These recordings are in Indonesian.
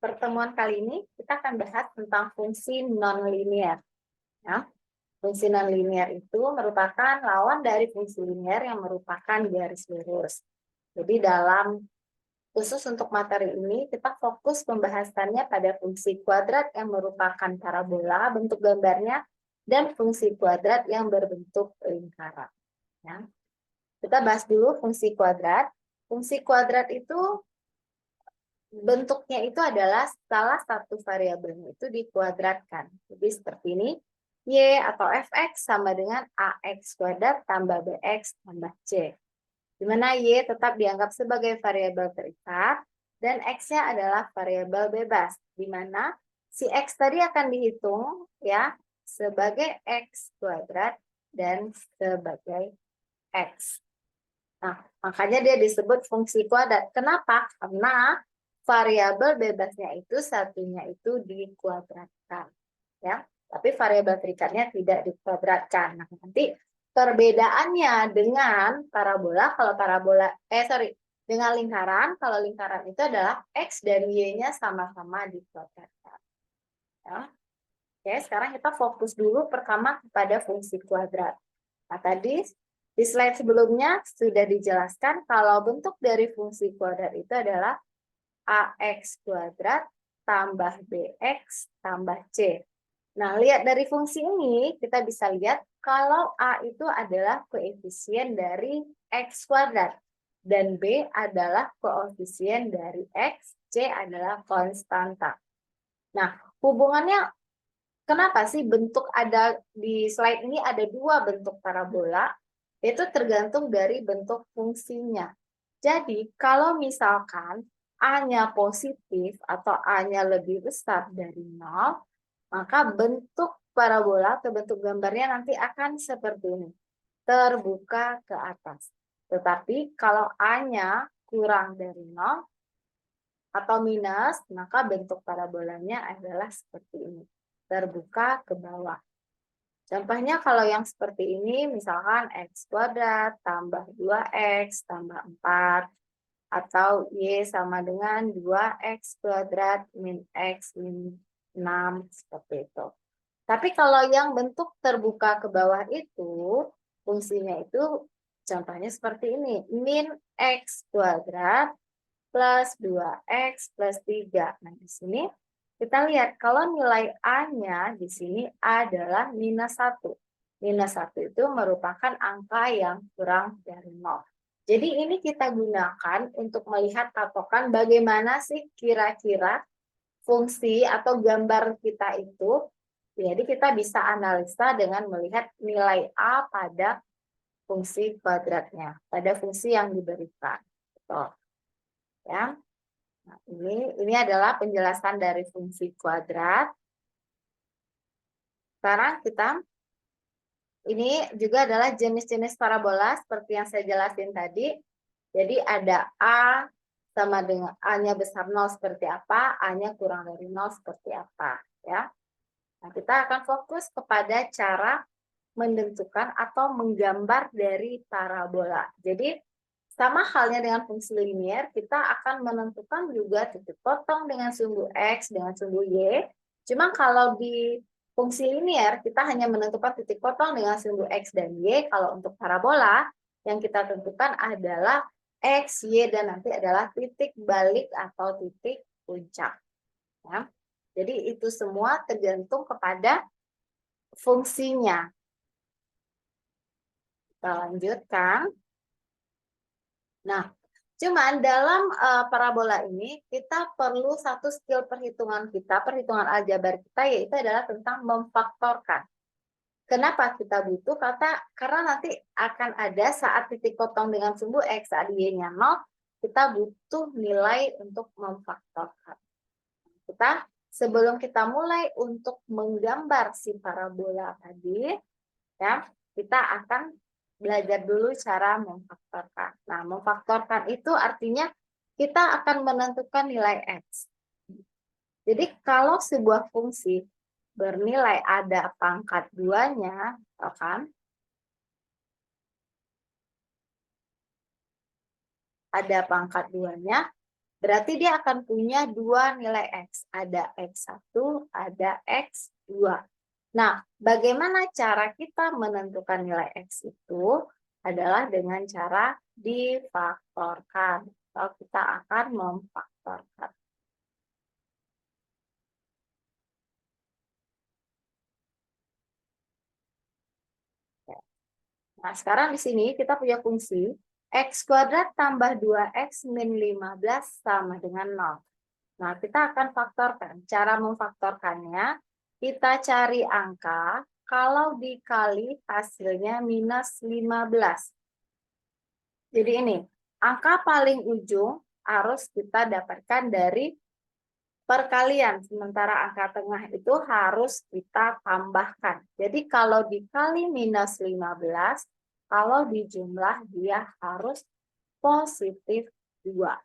Pertemuan kali ini kita akan bahas tentang fungsi nonlinear. Ya. Fungsi nonlinear itu merupakan lawan dari fungsi linear yang merupakan garis lurus. Jadi khusus untuk materi ini kita fokus pembahasannya pada fungsi kuadrat yang merupakan parabola bentuk gambarnya dan fungsi kuadrat yang berbentuk lingkaran. Ya. Kita bahas dulu fungsi kuadrat. Fungsi kuadrat itu bentuknya itu adalah salah satu variabelnya itu dikuadratkan. Jadi seperti ini, Y atau Fx sama dengan AX kuadrat tambah BX tambah C. Di mana Y tetap dianggap sebagai variabel terikat dan X-nya adalah variabel bebas. Di mana si X tadi akan dihitung ya sebagai X kuadrat dan sebagai X. Nah, makanya dia disebut fungsi kuadrat. Kenapa? Karena variabel bebasnya itu satunya itu dikuadratkan, ya. Tapi variabel terikatnya tidak dikuadratkan. Nah, nanti perbedaannya dengan parabola, dengan lingkaran, kalau lingkaran itu adalah X dan Y-nya sama-sama dikuadratkan. Ya. Oke, sekarang kita fokus dulu pertama kepada fungsi kuadrat. Nah, tadi di slide sebelumnya sudah dijelaskan kalau bentuk dari fungsi kuadrat itu adalah AX kuadrat tambah BX tambah C. Nah, lihat dari fungsi ini, kita bisa lihat kalau A itu adalah koefisien dari X kuadrat, dan B adalah koefisien dari X, C adalah konstanta. Nah, hubungannya, kenapa sih bentuk ada di slide ini ada dua bentuk parabola, itu tergantung dari bentuk fungsinya. Jadi, kalau misalkan A-nya positif atau A-nya lebih besar dari 0, maka bentuk parabola atau bentuk gambarnya nanti akan seperti ini, terbuka ke atas. Tetapi kalau A-nya kurang dari 0 atau minus, maka bentuk parabolanya adalah seperti ini, terbuka ke bawah. Contohnya kalau yang seperti ini, misalkan X kuadrat tambah 2X tambah 4, atau Y sama dengan 2X kuadrat min X min 6, seperti itu. Tapi kalau yang bentuk terbuka ke bawah itu, fungsinya itu contohnya seperti ini, min X kuadrat plus 2X plus 3. Nah, di sini kita lihat kalau nilai A-nya di sini adalah minus 1. Minus 1 itu merupakan angka yang kurang dari 0. Jadi ini kita gunakan untuk melihat patokan bagaimana sih kira-kira fungsi atau gambar kita itu. Jadi kita bisa analisa dengan melihat nilai A pada fungsi kuadratnya, pada fungsi yang diberikan. Betul. Ya. Nah, ini adalah penjelasan dari fungsi kuadrat. Sekarang ini juga adalah jenis-jenis parabola seperti yang saya jelasin tadi. Jadi ada A sama dengan A-nya besar 0 seperti apa, A-nya kurang dari 0 seperti apa. Ya. Nah, kita akan fokus kepada cara menentukan atau menggambar dari parabola. Jadi sama halnya dengan fungsi linear, kita akan menentukan juga titik potong dengan sumbu X, dengan sumbu Y. Cuma kalau di fungsi linear, kita hanya menentukan titik potong dengan sumbu X dan Y. Kalau untuk parabola, yang kita tentukan adalah X, Y, dan nanti adalah titik balik atau titik puncak. Ya. Jadi itu semua tergantung kepada fungsinya. Kita lanjutkan. Nah, cuman dalam parabola ini kita perlu satu skill perhitungan kita, perhitungan aljabar kita, yaitu adalah tentang memfaktorkan. Kenapa kita butuh? Karena nanti akan ada saat titik potong dengan sumbu X, saat Y-nya 0, kita butuh nilai untuk memfaktorkan. Sebelum kita mulai untuk menggambar si parabola tadi, ya, kita akan belajar dulu cara memfaktorkan. Nah, memfaktorkan itu artinya kita akan menentukan nilai X. Jadi kalau sebuah fungsi bernilai ada pangkat 2-nya, misalkan ada pangkat 2-nya, Berarti dia akan punya dua nilai X. Ada X1, ada X2. Nah, bagaimana cara kita menentukan nilai X itu? Adalah dengan cara difaktorkan. Atau kita akan memfaktorkan. Nah, sekarang di sini kita punya fungsi X kuadrat tambah 2X min 15 sama dengan 0. Nah, kita akan faktorkan. Cara memfaktorkannya, kita cari angka, kalau dikali hasilnya minus 15. Jadi ini, angka paling ujung harus kita dapatkan dari perkalian. Sementara angka tengah itu harus kita tambahkan. Jadi kalau dikali minus 15, kalau dijumlah dia harus positif 2.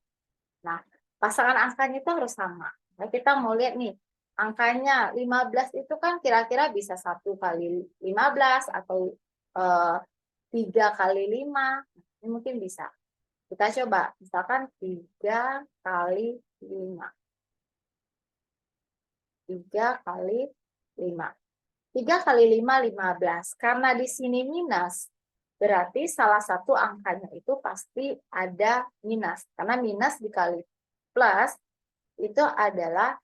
Nah, pasangan angkanya itu harus sama. Nah, kita mau lihat nih, angkanya 15 itu kan kira-kira bisa 1 kali 15 atau 3 kali 5. Ini mungkin bisa. Kita coba, misalkan 3 kali 5. 3 kali 5. 3 kali 5, 15. Karena di sini minus, berarti salah satu angkanya itu pasti ada minus. Karena minus dikali plus, itu adalah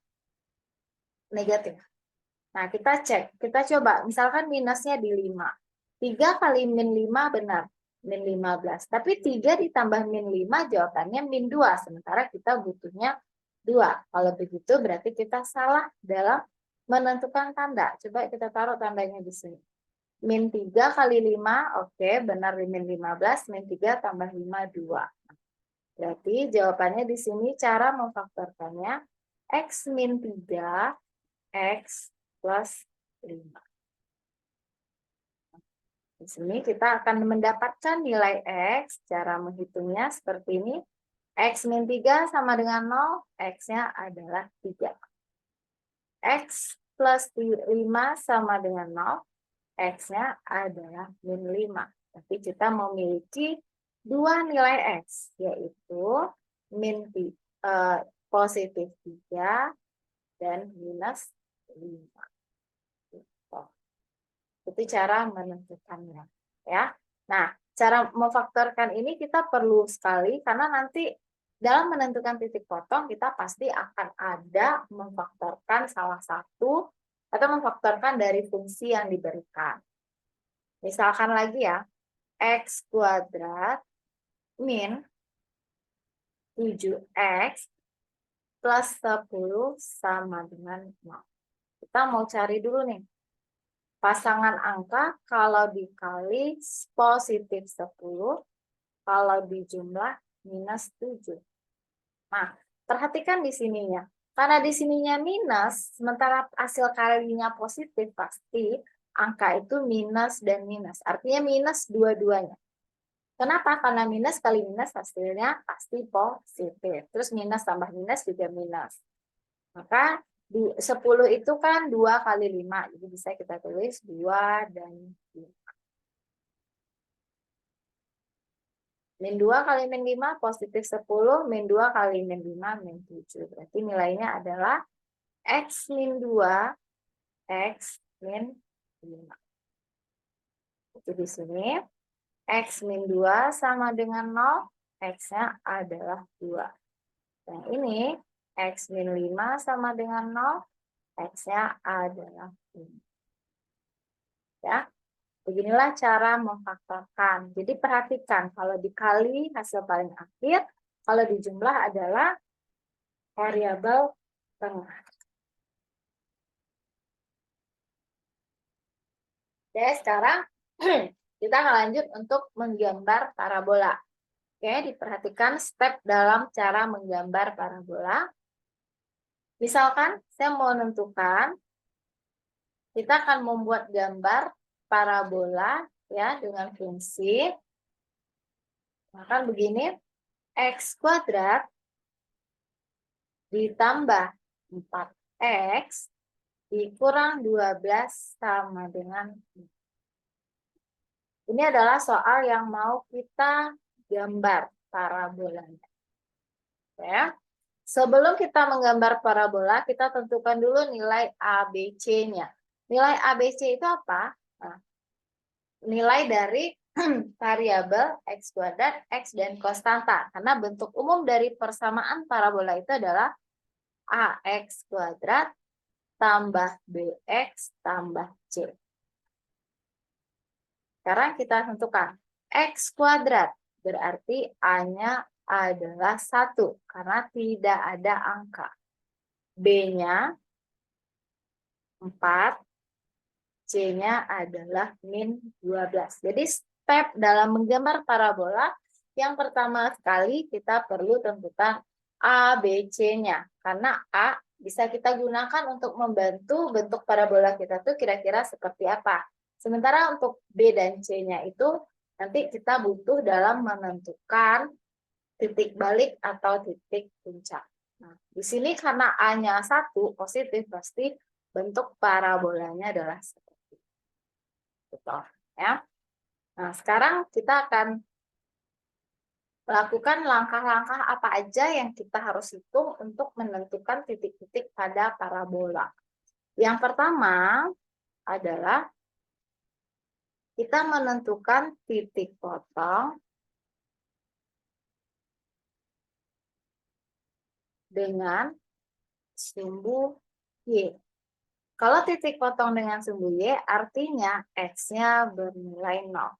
negatif. Nah, kita cek. Kita coba. Misalkan minusnya di 5. 3 kali min 5 benar. Min 15. Tapi 3 ditambah min 5 jawabannya min 2. Sementara kita butuhnya 2. Kalau begitu berarti kita salah dalam menentukan tanda. Coba kita taruh tandanya di sini. Min 3 kali 5, oke, benar di min 15. Min 3 tambah 5, 2. Berarti jawabannya di sini cara memfaktorkannya X min 3, X plus 5. Di sini kita akan mendapatkan nilai X, cara menghitungnya seperti ini. X min 3 sama dengan 0, X-nya adalah 3. X plus 5 sama dengan 0, X-nya adalah min 5. Tapi kita memiliki dua nilai X, yaitu positif 3 dan minus 5. Itu cara menentukannya, ya. Nah, cara memfaktorkan ini kita perlu sekali karena nanti dalam menentukan titik potong kita pasti akan ada memfaktorkan salah satu atau memfaktorkan dari fungsi yang diberikan. Misalkan lagi ya, X kuadrat min 7X plus 10 sama dengan 0. Kita mau cari dulu nih. Pasangan angka kalau dikali positif 10, kalau dijumlah minus 7. Nah, perhatikan di sininya. Karena di sininya minus, sementara hasil kalinya positif, pasti angka itu minus dan minus. Artinya minus dua-duanya. Kenapa? Karena minus kali minus hasilnya pasti positif. Terus minus tambah minus juga minus. Maka 10 itu kan 2 kali 5. Jadi bisa kita tulis 2 dan 5. Min 2 kali min 5 positif 10. Min 2 kali min 5 min 7. Berarti nilainya adalah X min 2, X min 5. Itu di sini. X min 2 sama dengan 0. X-nya adalah 2. Dan ini X min 5 sama dengan 0. X-nya adalah 5. Ya. Beginilah cara memfaktorkan. Jadi perhatikan, kalau dikali hasil paling akhir, kalau dijumlah adalah variabel tengah. Oke, sekarang kita akan lanjut untuk menggambar parabola. Oke, diperhatikan step dalam cara menggambar parabola. Misalkan saya mau menentukan, kita akan membuat gambar parabola ya dengan fungsi. Maka begini, X kuadrat ditambah 4X dikurang 12 sama dengan 4. Ini adalah soal yang mau kita gambar parabolanya. Ya. Sebelum kita menggambar parabola, kita tentukan dulu nilai A, B, C-nya. Nilai A, B, C itu apa? Nah, nilai dari variabel X kuadrat, X, dan konstanta. Karena bentuk umum dari persamaan parabola itu adalah AX kuadrat tambah BX tambah C. Sekarang kita tentukan X kuadrat, berarti A-nya adalah 1, karena tidak ada angka. B-nya 4, C-nya adalah min 12. Jadi step dalam menggambar parabola, yang pertama sekali kita perlu tentukan A, B, C-nya. Karena A bisa kita gunakan untuk membantu bentuk parabola kita tuh kira-kira seperti apa. Sementara untuk B dan C-nya itu nanti kita butuh dalam menentukan titik balik atau titik puncak. Nah, di sini karena A-nya 1 positif, pasti bentuk parabolanya adalah seperti itu. Ya. Nah, sekarang kita akan lakukan langkah-langkah apa aja yang kita harus hitung untuk menentukan titik-titik pada parabola. Yang pertama adalah kita menentukan titik potong dengan sumbu Y. Kalau titik potong dengan sumbu Y, artinya X-nya bernilai 0.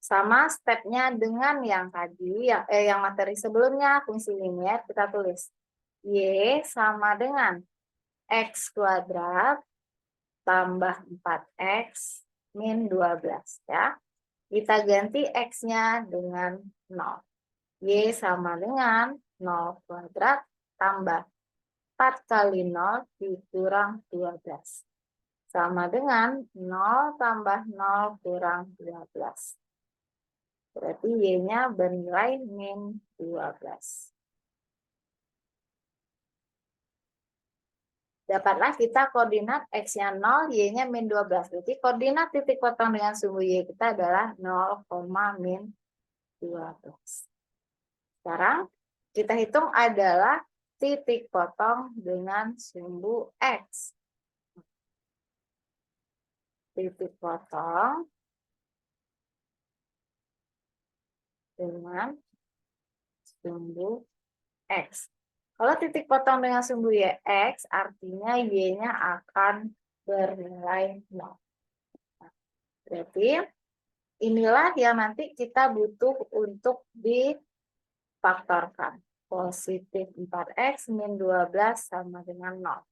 Sama stepnya dengan yang tadi, yang materi sebelumnya, fungsi linier, kita tulis Y sama dengan X kuadrat tambah 4X min 12. Ya. Kita ganti X-nya dengan 0. Y sama dengan 0 kuadrat tambah 4 kali 0 dikurang 12. Sama dengan 0 tambah 0 kurang 12. Berarti Y-nya bernilai min 12. Dapatlah kita koordinat X-nya 0, Y-nya min 12. Berarti koordinat titik potong dengan sumbu Y kita adalah 0, min 12. Sekarang kita hitung adalah titik potong dengan sumbu X. Titik potong dengan sumbu X. Kalau titik potong dengan sumbu X, artinya Y-nya akan bernilai 0. Berarti inilah yang nanti kita butuh untuk difaktorkan. Positif 4X min 12 sama dengan 0.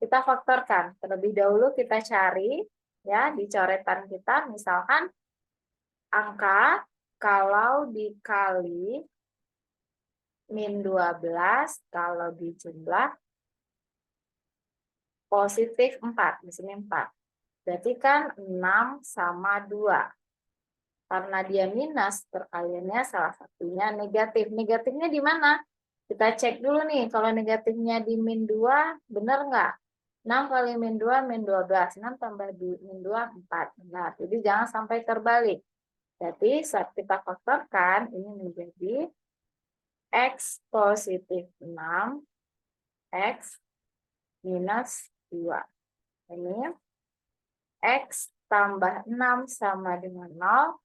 Kita faktorkan. Terlebih dahulu kita cari, ya, di coretan kita, misalkan angka kalau dikali min 12, kalau dijumlah positif 4, di sini 4. Berarti kan 6 sama 2. Karena dia minus, perkaliannya salah satunya negatif. Negatifnya di mana? Kita cek dulu nih, kalau negatifnya di min 2, benar nggak? 6 kali min 2, min 12. 6 tambah min 2, 4. Benar, jadi jangan sampai terbalik. Jadi saat kita faktorkan, ini menjadi X positif 6, X minus 2. Ini X tambah 6 sama dengan 0,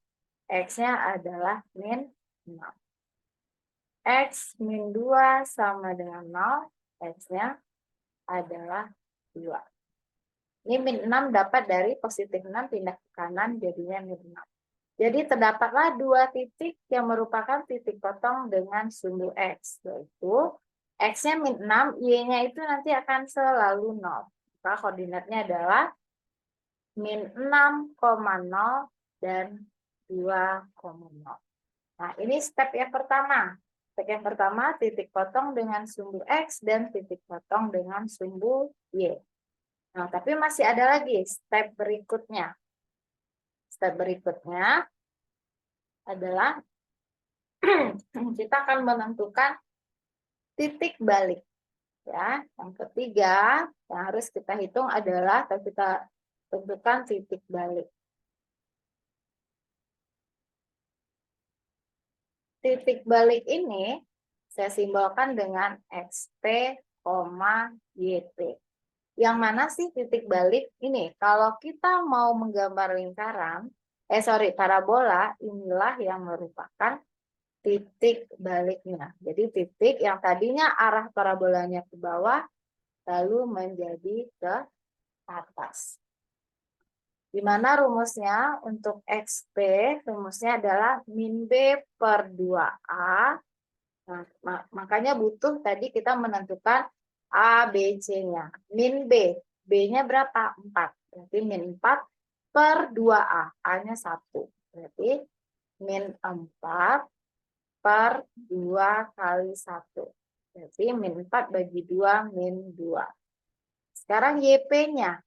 X-nya adalah min 6. X min 2 sama dengan 0, X-nya adalah 2. Ini min 6 dapat dari positif 6 pindah ke kanan, jadinya min 6. Jadi terdapatlah dua titik yang merupakan titik potong dengan sumbu X, yaitu X-nya min 6, Y-nya itu nanti akan selalu 0. Maka koordinatnya adalah min 6,0 dan 2,0. Nah, ini step yang pertama. Step yang pertama, titik potong dengan sumbu X dan titik potong dengan sumbu Y. Nah, tapi masih ada lagi step berikutnya. Step berikutnya adalah kita akan menentukan titik balik. Ya, yang ketiga yang harus kita hitung adalah kita tentukan titik balik. Titik balik ini saya simbolkan dengan XP, YP. Yang mana sih titik balik? Ini, kalau kita mau menggambar lingkaran, parabola, inilah yang merupakan titik baliknya. Jadi titik yang tadinya arah parabolanya ke bawah, lalu menjadi ke atas. Di mana rumusnya untuk XP, rumusnya adalah min B per 2A. Nah, makanya butuh tadi kita menentukan A, B, C-nya. Min B, B-nya berapa? 4. Berarti min 4 per 2A, A-nya 1. Berarti min 4 per 2 kali 1. Berarti min 4 bagi 2, min 2. Sekarang YP-nya.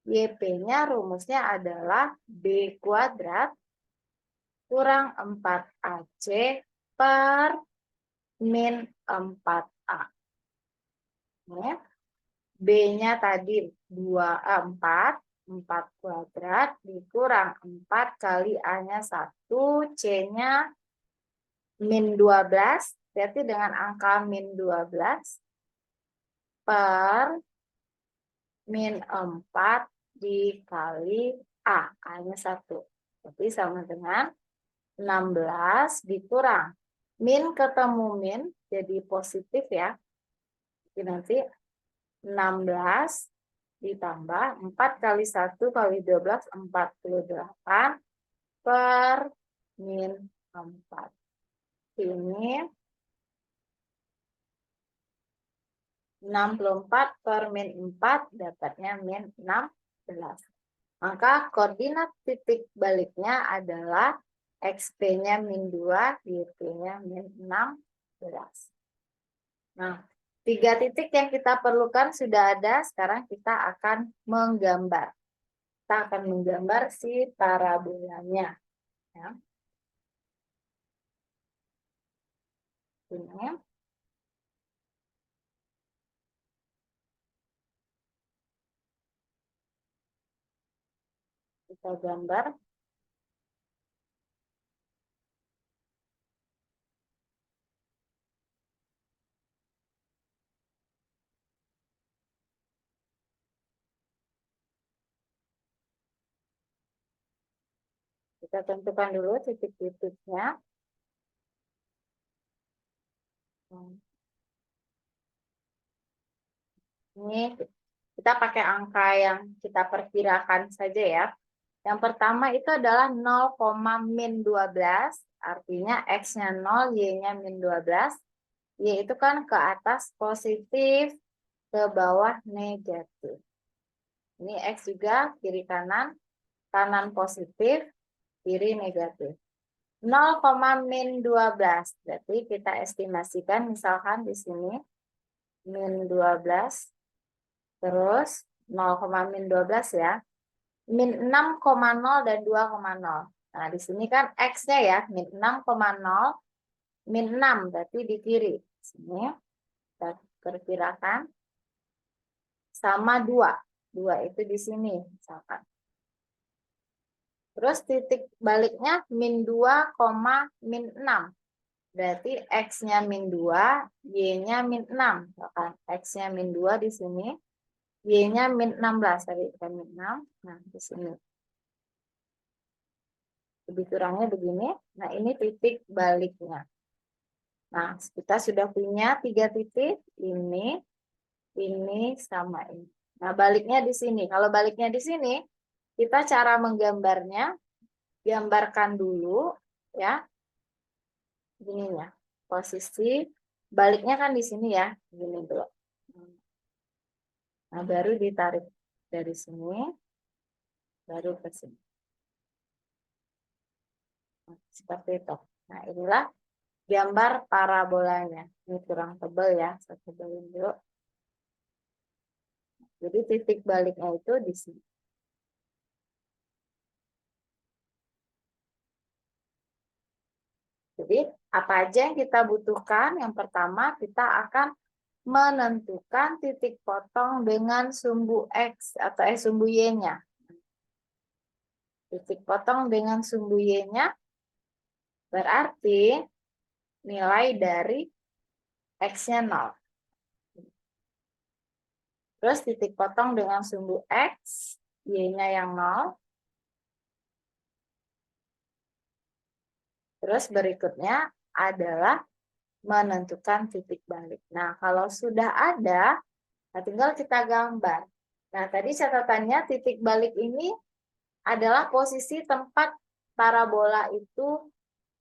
YP-nya rumusnya adalah B kuadrat kurang 4AC per min 4A. B-nya tadi 4 kuadrat dikurang 4 kali A-nya 1, C-nya min 12, berarti dengan angka min 12 per min 4 dikali A, A-nya 1. Berarti sama dengan 16 dikurang. Min ketemu min, jadi positif ya. Jadi nanti 16 ditambah 4 kali 1 kali 12, 48 per min 4. Ini 64 per min 4 dapatnya min 16. Maka koordinat titik baliknya adalah XP-nya min 2, YP-nya min 16. Nah, 3 titik yang kita perlukan sudah ada, sekarang kita akan menggambar. Kita akan menggambar si parabolanya. Ya. Ini. Kita gambar. Kita tentukan dulu titik-titiknya. Ini kita pakai angka yang kita perkirakan saja ya. Yang pertama itu adalah 0, min 12, artinya X-nya 0, Y-nya min 12. Y itu kan ke atas positif, ke bawah negatif. Ini X juga kiri kanan, kanan positif, kiri negatif. 0, min 12, berarti kita estimasikan misalkan di sini min 12, terus 0, min 12 ya. Min 6,0 dan 2,0. Nah, di sini kan X-nya ya, min 6,0, min 6, berarti di kiri. Sini kita perkirakan sama 2. 2 itu di sini, misalkan. Terus titik baliknya min 2, min 6. Berarti X-nya min 2, Y-nya min 6. Misalkan X-nya min 2 di sini, Y-nya min 16, tadi kita min 6. Nah, di sini. Lebih kurangnya begini. Nah, ini titik baliknya. Nah, kita sudah punya 3 titik. Ini, sama ini. Nah, baliknya di sini. Kalau baliknya di sini, kita cara menggambarnya, gambarkan dulu ya. Gini ya. Posisi baliknya kan di sini ya. Gini dulu. Nah, baru ditarik dari sini, baru ke sini. Nah, seperti itu. Nah, inilah gambar parabolanya. Ini kurang tebal ya, saya tebalin dulu. Jadi titik baliknya itu di sini. Jadi apa aja yang kita butuhkan? Yang pertama kita akan menentukan titik potong dengan sumbu X atau sumbu Y-nya. Titik potong dengan sumbu Y-nya berarti nilai dari X-nya 0. Terus titik potong dengan sumbu X, Y-nya yang 0. Terus berikutnya adalah menentukan titik balik. Nah, kalau sudah ada, nah tinggal kita gambar. Nah, tadi catatannya titik balik ini adalah posisi tempat parabola itu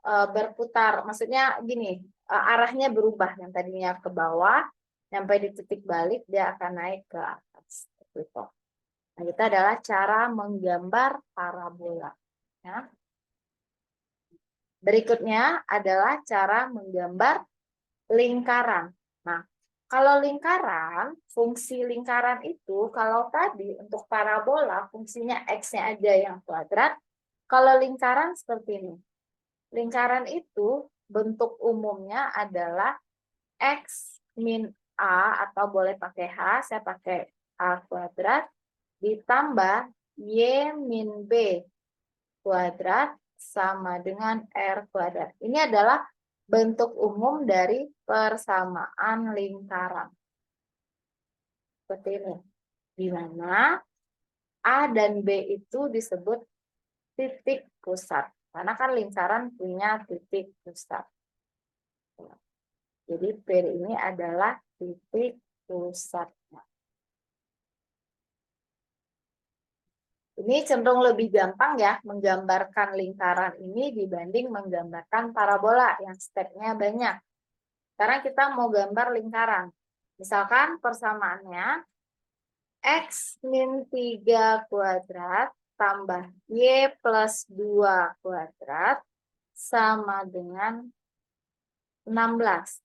berputar. Maksudnya gini, arahnya berubah. Yang tadinya ke bawah, sampai di titik balik, dia akan naik ke atas. Gitu. Nah, itu adalah cara menggambar parabola. Ya. Berikutnya adalah cara menggambar lingkaran. Nah, kalau lingkaran, fungsi lingkaran itu, kalau tadi untuk parabola, fungsinya X-nya aja yang kuadrat. Kalau lingkaran seperti ini. Lingkaran itu bentuk umumnya adalah X min A, atau boleh pakai H, saya pakai A kuadrat, ditambah Y min B kuadrat sama dengan R kuadrat. Ini adalah bentuk umum dari persamaan lingkaran. Seperti ini. Di mana A dan B itu disebut titik pusat. Karena kan lingkaran punya titik pusat. Jadi P ini adalah titik pusatnya. Ini cenderung lebih gampang ya menggambarkan lingkaran ini dibanding menggambarkan parabola yang stepnya banyak. Sekarang kita mau gambar lingkaran. Misalkan persamaannya X min 3 kuadrat tambah Y plus 2 kuadrat sama dengan 16.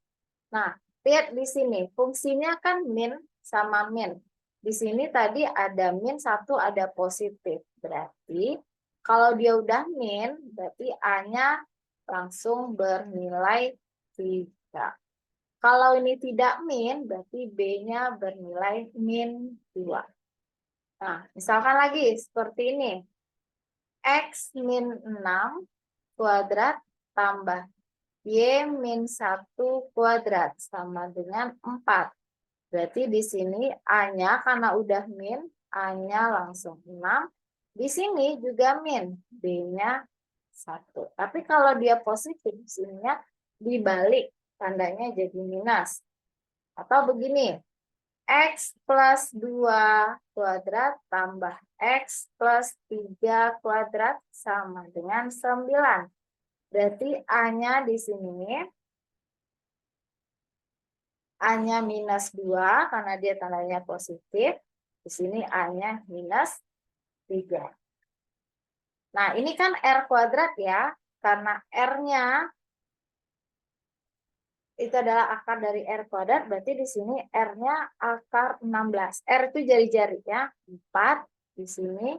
Nah, lihat di sini, fungsinya kan min sama min. Di sini tadi ada min 1, ada positif. Berarti kalau dia udah min, berarti A-nya langsung bernilai 3. Kalau ini tidak min, berarti B-nya bernilai min 2. Nah, misalkan lagi seperti ini. X min 6 kuadrat tambah Y min 1 kuadrat sama dengan 4. Berarti di sini A-nya karena udah min, A-nya langsung 6. Di sini juga min, B-nya 1. Tapi kalau dia positif, sininya dibalik, tandanya jadi minus. Atau begini, X plus 2 kuadrat tambah X plus 3 kuadrat sama dengan 9. Berarti A-nya di sini, A-nya minus 2 karena dia tandanya positif. Di sini A-nya minus 3. Nah, ini kan R kuadrat ya. Karena R-nya itu adalah akar dari R kuadrat, berarti di sini R-nya akar 16. R itu jari-jari ya. 4. Di sini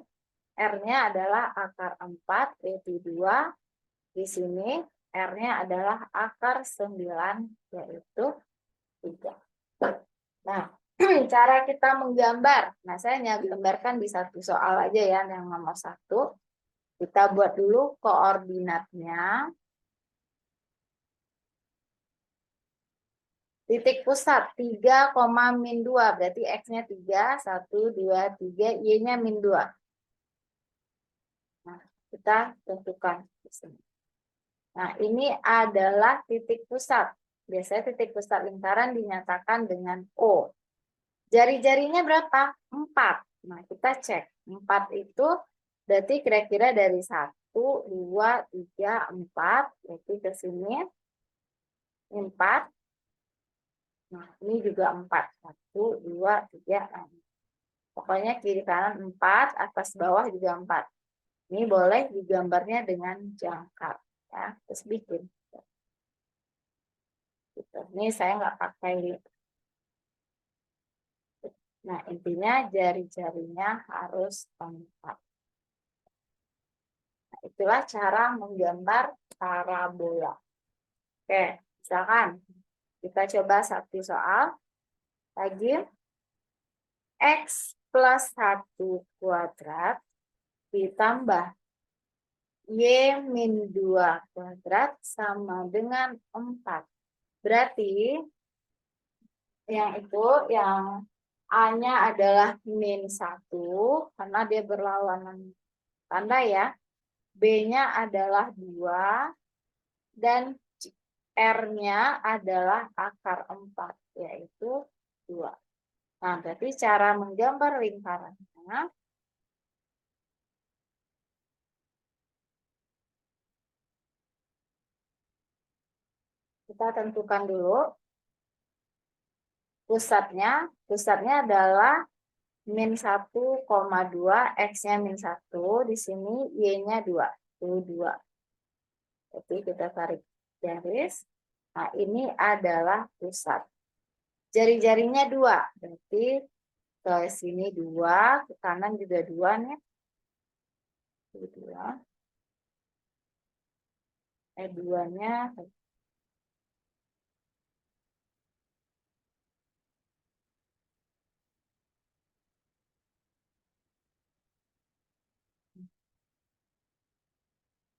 R-nya adalah akar 4, yaitu 2. Di sini R-nya adalah akar 9, yaitu 3. Nah, cara kita menggambar. Nah, saya hanya gambarkan di satu soal aja ya, yang nomor 1. Kita buat dulu koordinatnya. Titik pusat 3, min 2. Berarti X-nya 3, 1, 2, 3. Y-nya min 2. Nah, kita tentukan di sini. Nah, ini adalah titik pusat. Biasanya titik pusat lingkaran dinyatakan dengan O. Jari-jarinya berapa? 4. Nah, kita cek. 4 itu berarti kira-kira dari 1, 2, 3, 4. Berarti ke sini 4. Nah, ini juga 4. 1, 2, 3, 4. Pokoknya kiri kanan 4, atas bawah juga 4. Ini boleh digambarnya dengan jangkar. Ya, terus bikin. Gitu. Ini saya nggak pakai. Nah, intinya jari-jarinya harus 4. Nah, itulah cara menggambar parabola. Oke, misalkan kita coba satu soal lagi. X plus 1 kuadrat ditambah Y min 2 kuadrat sama dengan 4. Berarti yang itu, yang A-nya adalah -1, karena dia berlawanan tanda ya. B-nya adalah 2, dan R-nya adalah akar 4, yaitu 2. Nah, berarti cara menggambar lingkarannya, kita tentukan dulu pusatnya. Pusatnya adalah -1,2, X-nya -1, di sini Y-nya 2. Itu 2. Jadi kita tarik garis. Nah, ini adalah pusat. Jari-jarinya 2. Berarti ke sini 2, ke kanan juga 2 nih. 2. 2-nya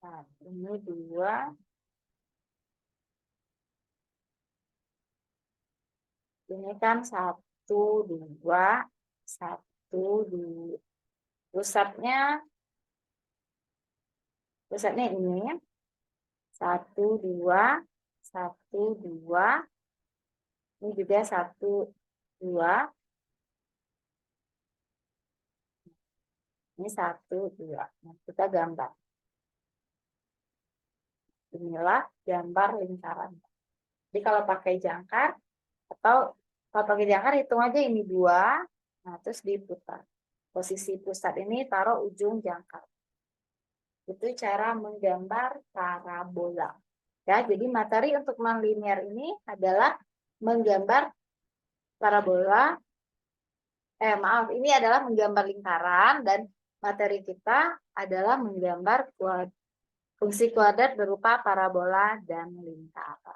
nah, ini 2. Ini kan 1, 2, 1, 2. Pusatnya ini 1, 2, 1, 2. Ini juga 1, 2. Ini 1, 2. Nah, kita gambar. Inilah gambar lingkaran. Jadi kalau pakai jangkar, atau kalau pakai jangkar hitung aja ini 2. Nah, terus diputar. Posisi pusat ini taruh ujung jangkar. Itu cara menggambar parabola. Ya, jadi materi untuk nonlinear ini adalah menggambar parabola. Ini adalah menggambar lingkaran, dan materi kita adalah menggambar fungsi kuadrat berupa parabola dan lingkaran.